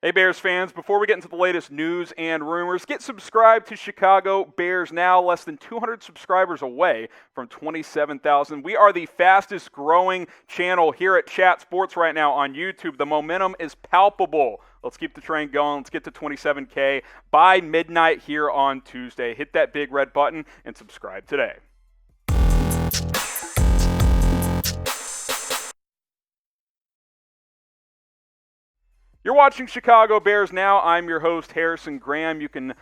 Hey Bears fans, before we get into the latest news and rumors, get subscribed to Chicago Bears Now, less than 200 subscribers away from 27,000. We are the fastest growing channel here at Chat Sports right now on YouTube. The momentum is palpable. Let's keep the train going. Let's get to 27K by midnight here on Tuesday. Hit that big red button and subscribe today. You're watching Chicago Bears Now. I'm your host, Harrison Graham. You can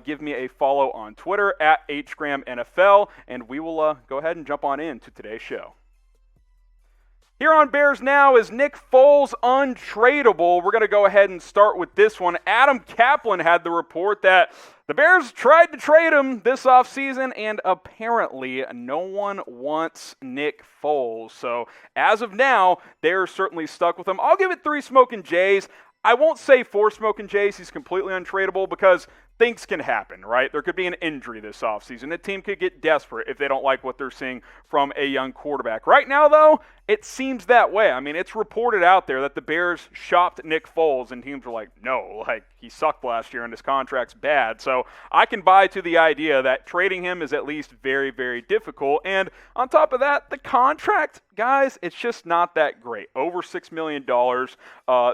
give me a follow on Twitter at HGrahamNFL, and we will go ahead and jump on into today's show. Here on Bears Now is Nick Foles untradeable. We're going to go ahead and start with this one. Adam Kaplan had the report that the Bears tried to trade him this offseason, and apparently no one wants Nick Foles. So as of now, they're certainly stuck with him. I'll give it 3 smoking J's. I won't say 4 smoking J's. He's completely untradeable because things can happen, right? There could be an injury this offseason. The team could get desperate if they don't like what they're seeing from a young quarterback. Right now, though, it seems that way. I mean, it's reported out there that the Bears shopped Nick Foles, and teams were like, no, he sucked last year and his contract's bad. So I can buy to the idea that trading him is at least very, very difficult. And on top of that, the contract, guys, it's just not that great. Over $6 million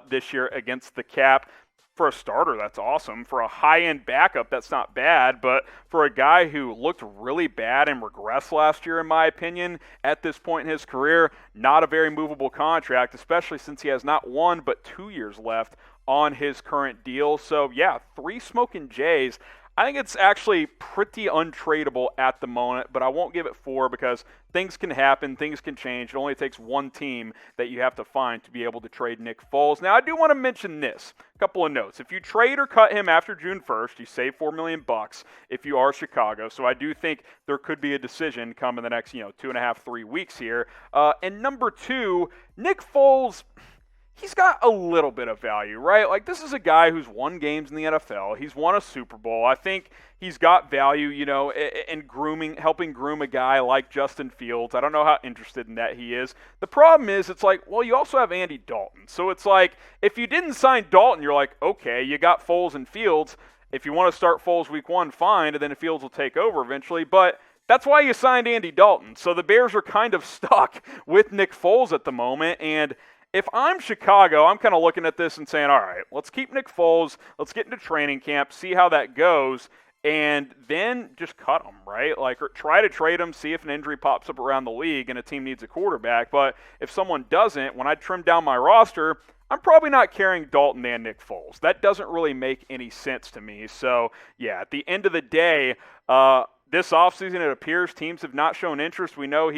this year against the cap. For a starter, that's awesome. For a high-end backup, that's not bad. But for a guy who looked really bad and regressed last year, in my opinion, at this point in his career, not a very movable contract, especially since he has not 1 but 2 years left on his current deal. So, yeah, 3 smoking J's. I think it's actually pretty untradeable at the moment, but I won't give it 4 because things can happen, things can change. It only takes one team that you have to find to be able to trade Nick Foles. Now, I do want to mention this. A couple of notes. If you trade or cut him after June 1st, you save $4 million if you are Chicago. So I do think there could be a decision come in the next, 2.5, 3 weeks here. And number 2, Nick Foles, he's got a little bit of value, right? Like, this is a guy who's won games in the NFL. He's won a Super Bowl. I think he's got value, in helping groom a guy like Justin Fields. I don't know how interested in that he is. The problem is, it's like, well, you also have Andy Dalton. So it's like, if you didn't sign Dalton, you're like, okay, you got Foles and Fields. If you want to start Foles week 1, fine, and then Fields will take over eventually. But that's why you signed Andy Dalton. So the Bears are kind of stuck with Nick Foles at the moment, and if I'm Chicago, I'm kind of looking at this and saying, all right, let's keep Nick Foles, let's get into training camp, see how that goes, and then just cut him, right? Or try to trade him, see if an injury pops up around the league and a team needs a quarterback. But if someone doesn't, when I trim down my roster, I'm probably not carrying Dalton and Nick Foles. That doesn't really make any sense to me. So, yeah, at the end of the day, this offseason, it appears teams have not shown interest. We know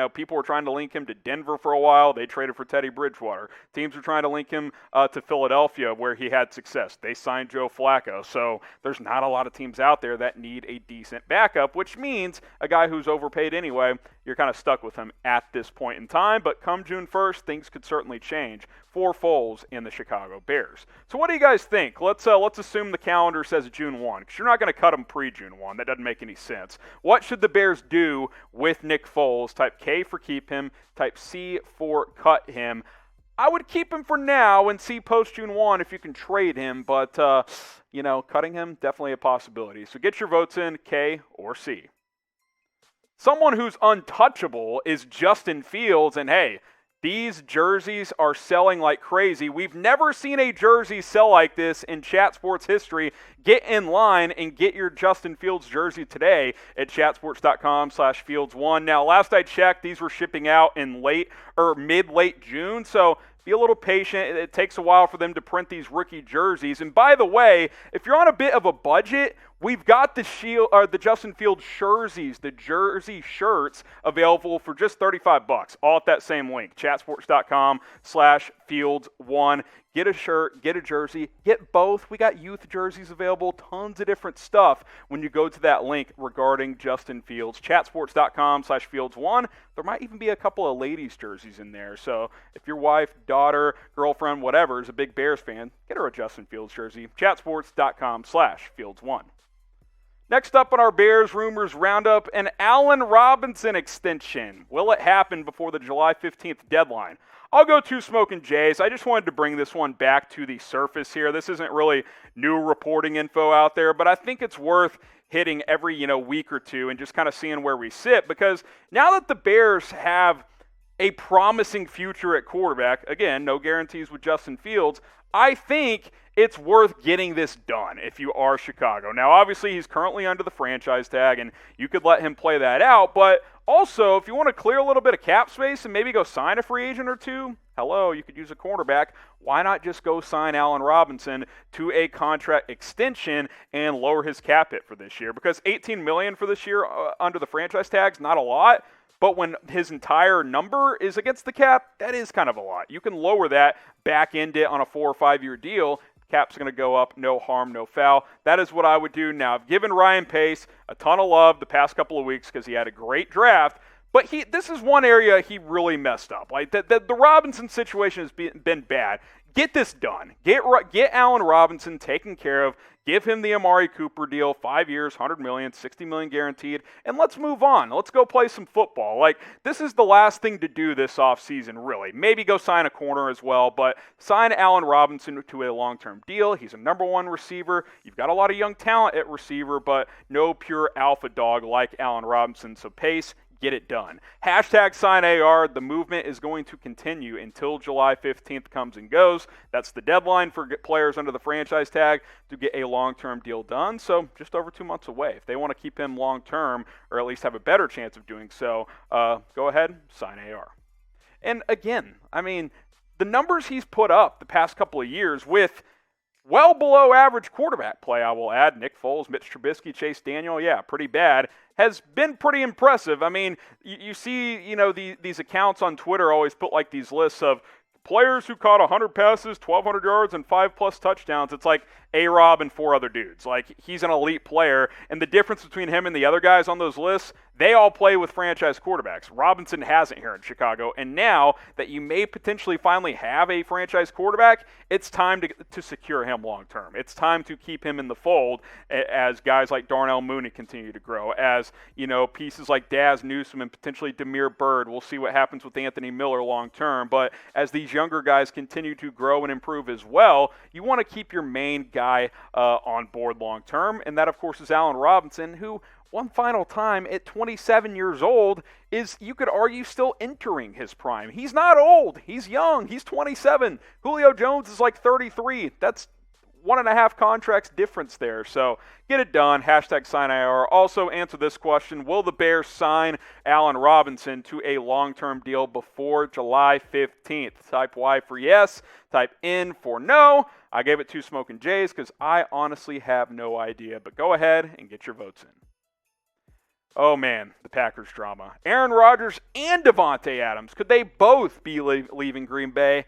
people were trying to link him to Denver for a while. They traded for Teddy Bridgewater. Teams were trying to link him to Philadelphia, where he had success. They signed Joe Flacco. So there's not a lot of teams out there that need a decent backup, which means a guy who's overpaid anyway, you're kind of stuck with him at this point in time. But come June 1st, things could certainly change for Foles in the Chicago Bears. So what do you guys think? Let's assume the calendar says June 1, because you're not going to cut him pre-June 1. That doesn't make any sense. What should the Bears do with Nick Foles? Type K for keep him, type C for cut him. I would keep him for now and see post-June 1 if you can trade him, but, cutting him, definitely a possibility. So get your votes in, K or C. Someone who's untouchable is Justin Fields, and hey, these jerseys are selling like crazy. We've never seen a jersey sell like this in Chat Sports history. Get in line and get your Justin Fields jersey today at chatsports.com/Fields1. Now, last I checked, these were shipping out in mid-late June, so be a little patient. It takes a while for them to print these rookie jerseys. And by the way, if you're on a bit of a budget, we've got the Justin Fields jerseys, the jersey shirts available for just $35, all at that same link, chatsports.com/Fields1. Get a shirt, get a jersey, get both. We got youth jerseys available, tons of different stuff when you go to that link regarding Justin Fields. Chatsports.com/Fields1. There might even be a couple of ladies' jerseys in there. So if your wife, daughter, girlfriend, whatever is a big Bears fan, get her a Justin Fields jersey. Chatsports.com/Fields1. Next up on our Bears rumors roundup, an Allen Robinson extension. Will it happen before the July 15th deadline? I'll go to Smoking Jays. I just wanted to bring this one back to the surface here. This isn't really new reporting info out there, but I think it's worth hitting every week or two and just kind of seeing where we sit, because now that the Bears have a promising future at quarterback, again, no guarantees with Justin Fields, I think it's worth getting this done if you are Chicago. Now, obviously, he's currently under the franchise tag, and you could let him play that out. But also, if you want to clear a little bit of cap space and maybe go sign a free agent or two, you could use a cornerback. Why not just go sign Allen Robinson to a contract extension and lower his cap hit for this year? Because $18 million for this year under the franchise tag is not a lot. But when his entire number is against the cap, that is kind of a lot. You can lower that, back end it on a 4 or 5 year deal. Cap's going to go up, no harm, no foul. That is what I would do. Now, I've given Ryan Pace a ton of love the past couple of weeks because he had a great draft. But this is one area he really messed up. Like the Robinson situation has been bad. Get this done. Get Allen Robinson taken care of. Give him the Amari Cooper deal, 5 years, $100 million, $60 million guaranteed, and let's move on. Let's go play some football. Like, this is the last thing to do this offseason, really. Maybe go sign a corner as well, but sign Allen Robinson to a long-term deal. He's a number one receiver. You've got a lot of young talent at receiver, but no pure alpha dog like Allen Robinson. So Pace, get it done. Hashtag sign AR. The movement is going to continue until July 15th comes and goes. That's the deadline for players under the franchise tag to get a long-term deal done. So just over 2 months away. If they want to keep him long-term, or at least have a better chance of doing so, go ahead, sign AR. And again, I mean, the numbers he's put up the past couple of years with well below average quarterback play, I will add. Nick Foles, Mitch Trubisky, Chase Daniel, pretty bad. Has been pretty impressive. I mean, you see, these accounts on Twitter always put like these lists of players who caught 100 passes, 1,200 yards, and 5+ touchdowns. It's like A-Rob and 4 other dudes. Like, he's an elite player, and the difference between him and the other guys on those lists, they all play with franchise quarterbacks. Robinson hasn't here in Chicago, and now that you may potentially finally have a franchise quarterback, it's time to secure him long-term. It's time to keep him in the fold as guys like Darnell Mooney continue to grow, as, pieces like Daz Newsome and potentially Damiere Byrd. We'll see what happens with Anthony Miller long-term, but as these younger guys continue to grow and improve as well, you want to keep your main guy on board long-term, and that, of course, is Allen Robinson, who one final time at 27 years old is, you could argue, still entering his prime. He's not old. He's young. He's 27. Julio Jones is like 33. That's 1.5 contracts difference there. So get it done. Hashtag sign IR. Also answer this question. Will the Bears sign Allen Robinson to a long-term deal before July 15th? Type Y for yes. Type N for no. I gave it to Smoking Jays because I honestly have no idea. But go ahead and get your votes in. Oh, man, the Packers drama. Aaron Rodgers and Davante Adams, could they both be leaving Green Bay?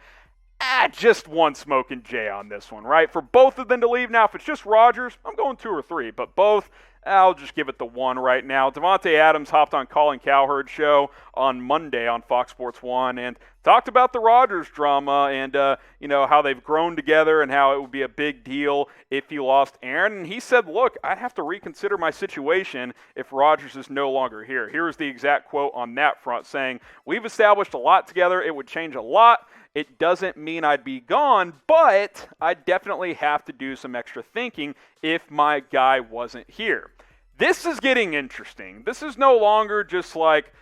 Just one Smoking Jay on this one, right? For both of them to leave. Now, if it's just Rodgers, I'm going 2 or 3, but both, I'll just give it the 1 right now. Davante Adams hopped on Colin Cowherd's show on Monday on Fox Sports 1 and talked about the Rodgers drama and, how they've grown together and how it would be a big deal if he lost Aaron. And he said, look, I'd have to reconsider my situation if Rodgers is no longer here. Here's the exact quote on that front, saying, we've established a lot together. It would change a lot. It doesn't mean I'd be gone, but I'd definitely have to do some extra thinking if my guy wasn't here. This is getting interesting. This is no longer just like,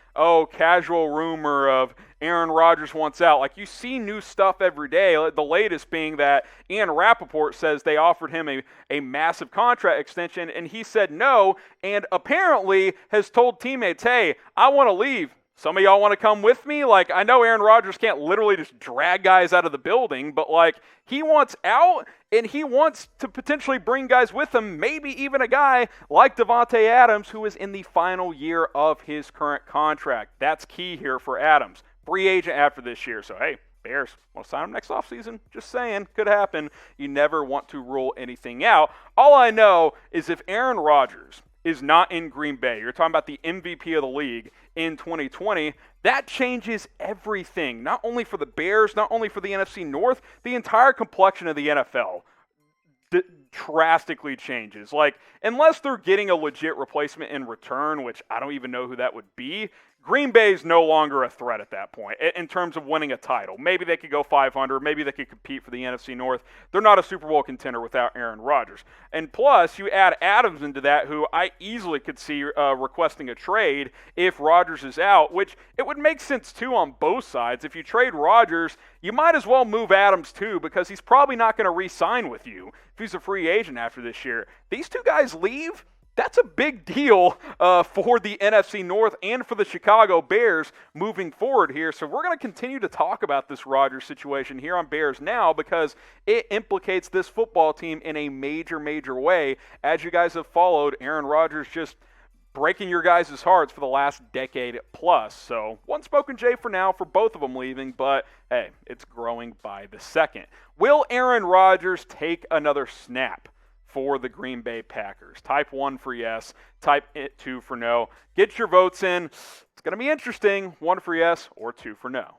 casual rumor of Aaron Rodgers wants out. Like, you see new stuff every day, the latest being that Ian Rappaport says they offered him a massive contract extension, and he said no, and apparently has told teammates, hey, I want to leave. Some of y'all want to come with me? Like, I know Aaron Rodgers can't literally just drag guys out of the building, but, he wants out, and he wants to potentially bring guys with him, maybe even a guy like Davante Adams, who is in the final year of his current contract. That's key here for Adams. Free agent after this year, so, hey, Bears, want to sign him next offseason? Just saying, could happen. You never want to rule anything out. All I know is if Aaron Rodgers is not in Green Bay, you're talking about the MVP of the league in 2020, that changes everything, not only for the Bears, not only for the NFC North, the entire complexion of the NFL. drastically changes. Like, unless they're getting a legit replacement in return, which I don't even know who that would be, Green Bay is no longer a threat at that point in terms of winning a title. Maybe they could go 500. Maybe they could compete for the NFC North. They're not a Super Bowl contender without Aaron Rodgers. And plus, you add Adams into that, who I easily could see requesting a trade if Rodgers is out, which it would make sense too on both sides. If you trade Rodgers, you might as well move Adams too, because he's probably not going to re-sign with you if he's a free agent after this year. These two guys leave. That's a big deal for the NFC North and for the Chicago Bears moving forward here. So we're going to continue to talk about this Rodgers situation here on Bears Now, because it implicates this football team in a major, major way. As you guys have followed, Aaron Rodgers just breaking your guys' hearts for the last decade plus. So one spoken J for now for both of them leaving, but hey, it's growing by the second. Will Aaron Rodgers take another snap for the Green Bay Packers? Type 1 for yes, type 2 for no. Get your votes in. It's going to be interesting. 1 for yes or 2 for no.